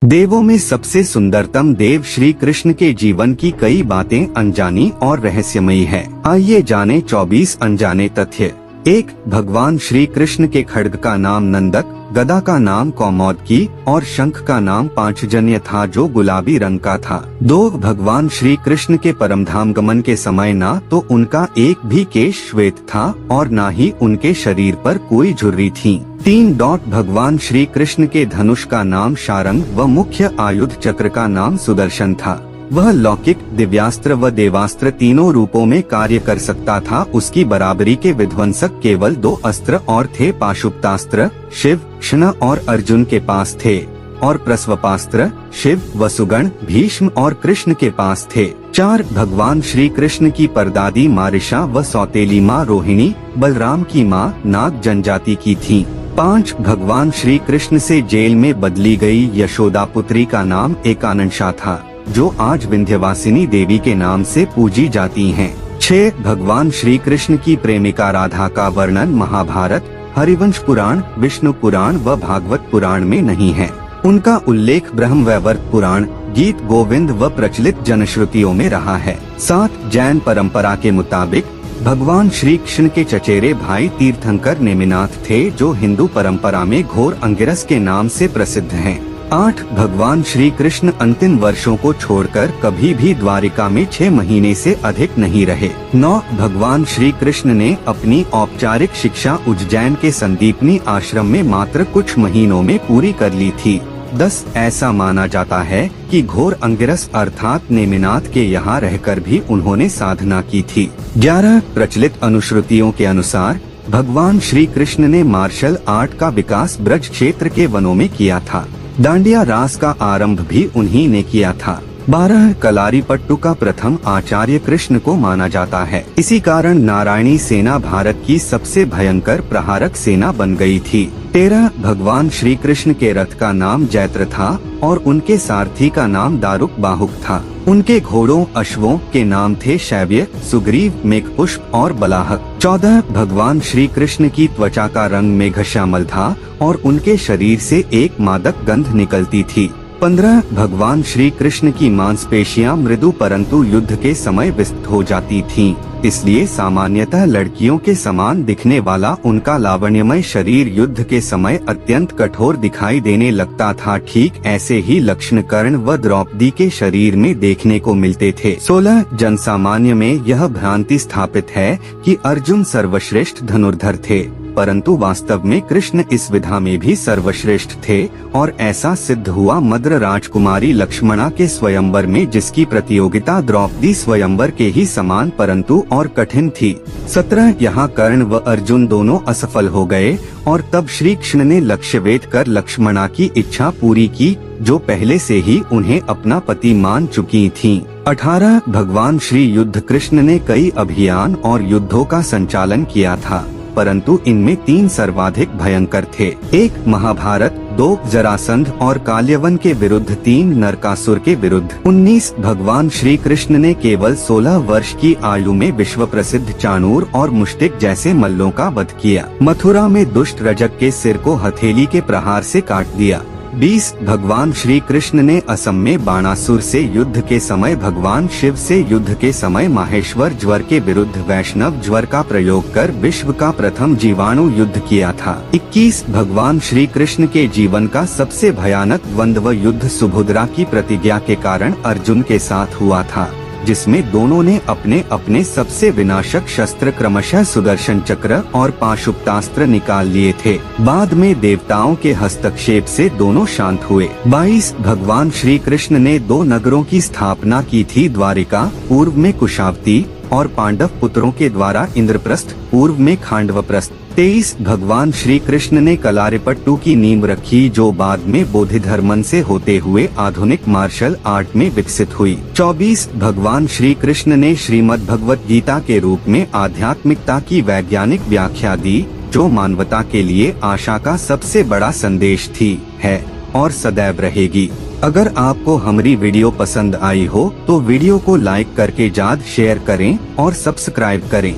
देवों में सबसे सुंदरतम देव श्री कृष्ण के जीवन की कई बातें अनजानी और रहस्यमयी है। आइए जाने 24 अनजाने तथ्य। 1. भगवान श्री कृष्ण के खड्ग का नाम नंदक, गदा का नाम कौमोदकी और शंख का नाम पांचजन्य था जो गुलाबी रंग का था। 2. भगवान श्री कृष्ण के परमधाम गमन के समय ना तो उनका एक भी केश श्वेत था और ना ही उनके शरीर पर कोई झुर्री थी। 3. भगवान श्री कृष्ण के धनुष का नाम शारंग व मुख्य आयुध चक्र का नाम सुदर्शन था। वह लौकिक, दिव्यास्त्र व देवास्त्र तीनों रूपों में कार्य कर सकता था। उसकी बराबरी के विध्वंसक केवल 2 अस्त्र और थे। पाशुपतास्त्र शिव, कृष्ण और अर्जुन के पास थे और प्रस्वपास्त्र शिव, वसुगण, भीष्म और कृष्ण के पास थे। 4. भगवान श्री कृष्ण की परदादी मारिशा व सौतेली माँ रोहिणी बलराम की माँ नाग जनजाति की थी। 5. भगवान श्री कृष्ण से जेल में बदली गई यशोदा पुत्री का नाम एकानंशा था, जो आज विंध्यवासिनी देवी के नाम से पूजी जाती हैं। 6. भगवान श्री कृष्ण की प्रेमिका राधा का वर्णन महाभारत, हरिवंश पुराण, विष्णु पुराण व भागवत पुराण में नहीं है। उनका उल्लेख ब्रह्मवैवर्त पुराण, गीत गोविंद व प्रचलित जनश्रुतियों में रहा है। 7. जैन परंपरा के मुताबिक भगवान श्री कृष्ण के चचेरे भाई तीर्थंकर नेमिनाथ थे, जो हिंदू परंपरा में घोर अंगिरस के नाम से प्रसिद्ध हैं। 8. भगवान श्री कृष्ण अंतिम वर्षों को छोड़कर कभी भी द्वारिका में 6 महीने से अधिक नहीं रहे। 9. भगवान श्री कृष्ण ने अपनी औपचारिक शिक्षा उज्जैन के संदीपनी आश्रम में मात्र कुछ महीनों में पूरी कर ली थी। 10. ऐसा माना जाता है कि घोर अंगिरस अर्थात नेमिनाथ के यहाँ रहकर भी उन्होंने साधना की थी। 11. प्रचलित अनुश्रुतियों के अनुसार भगवान श्री कृष्ण ने मार्शल आर्ट का विकास ब्रज क्षेत्र के वनों में किया था। डांडिया रास का आरंभ भी उन्हीं ने किया था। 12. कलारीपट्टू का प्रथम आचार्य कृष्ण को माना जाता है। इसी कारण नारायणी सेना भारत की सबसे भयंकर प्रहारक सेना बन गई थी। 13. भगवान श्री कृष्ण के रथ का नाम जैत्र था और उनके सारथी का नाम दारुक बाहुक था। उनके घोड़ों अश्वों के नाम थे शैव्य, सुग्रीव, मेघपुष्प और बलाहक। 14. भगवान श्री कृष्ण की त्वचा का रंग मेघश्यामल था और उनके शरीर से एक मादक गंध निकलती थी। 15. भगवान श्री कृष्ण की मांसपेशियां मृदु परंतु युद्ध के समय विस्तृत हो जाती थीं, इसलिए सामान्यतः लड़कियों के समान दिखने वाला उनका लावण्यमय शरीर युद्ध के समय अत्यंत कठोर दिखाई देने लगता था। ठीक ऐसे ही लक्षण कर्ण व द्रौपदी के शरीर में देखने को मिलते थे। 16. जनसामान्य में यह भ्रांति स्थापित है कि अर्जुन सर्वश्रेष्ठ धनुर्धर थे, परंतु वास्तव में कृष्ण इस विधा में भी सर्वश्रेष्ठ थे और ऐसा सिद्ध हुआ मद्र राजकुमारी लक्ष्मणा के स्वयंवर में, जिसकी प्रतियोगिता द्रौपदी स्वयंवर के ही समान परंतु और कठिन थी। 17. यहाँ कर्ण व अर्जुन दोनों असफल हो गए और तब श्री कृष्ण ने लक्ष्य वेध कर लक्ष्मणा की इच्छा पूरी की, जो पहले से ही उन्हें अपना पति मान चुकी थीं। 18. भगवान श्री युद्ध कृष्ण ने कई अभियान और युद्धों का संचालन किया था, परंतु इनमें 3 सर्वाधिक भयंकर थे। 1. महाभारत, 2. जरासंध और काल्यवन के विरुद्ध, 3. नरकासुर के विरुद्ध। 19. भगवान श्री कृष्ण ने केवल 16 वर्ष की आयु में विश्व प्रसिद्ध चाणूर और मुष्टिक जैसे मल्लों का वध किया। मथुरा में दुष्ट रजक के सिर को हथेली के प्रहार से काट दिया। 20. भगवान श्री कृष्ण ने असम में बाणासुर से युद्ध के समय भगवान शिव से युद्ध के समय माहेश्वर ज्वर के विरुद्ध वैष्णव ज्वर का प्रयोग कर विश्व का प्रथम जीवाणु युद्ध किया था। 21. भगवान श्री कृष्ण के जीवन का सबसे भयानक द्वंद्व युद्ध सुभद्रा की प्रतिज्ञा के कारण अर्जुन के साथ हुआ था, जिसमें दोनों ने अपने अपने सबसे विनाशक शस्त्र क्रमशः सुदर्शन चक्र और पाशुपतास्त्र निकाल लिए थे। बाद में देवताओं के हस्तक्षेप से दोनों शांत हुए। 22. भगवान श्री कृष्ण ने 2 नगरों की स्थापना की थी, द्वारिका पूर्व में कुशावती और पांडव पुत्रों के द्वारा इंद्रप्रस्थ पूर्व में खांडवप्रस्थ। 23. भगवान श्री कृष्ण ने कलारीपट्टू की नींव रखी, जो बाद में बोधिधर्मन से होते हुए आधुनिक मार्शल आर्ट में विकसित हुई। 24. भगवान श्री कृष्ण ने श्रीमद् भगवत गीता के रूप में आध्यात्मिकता की वैज्ञानिक व्याख्या दी, जो मानवता के लिए आशा का सबसे बड़ा संदेश थी, है और सदैव रहेगी। अगर आपको हमारी वीडियो पसंद आई हो तो वीडियो को लाइक करके ज़्यादा शेयर करें और सब्सक्राइब करें।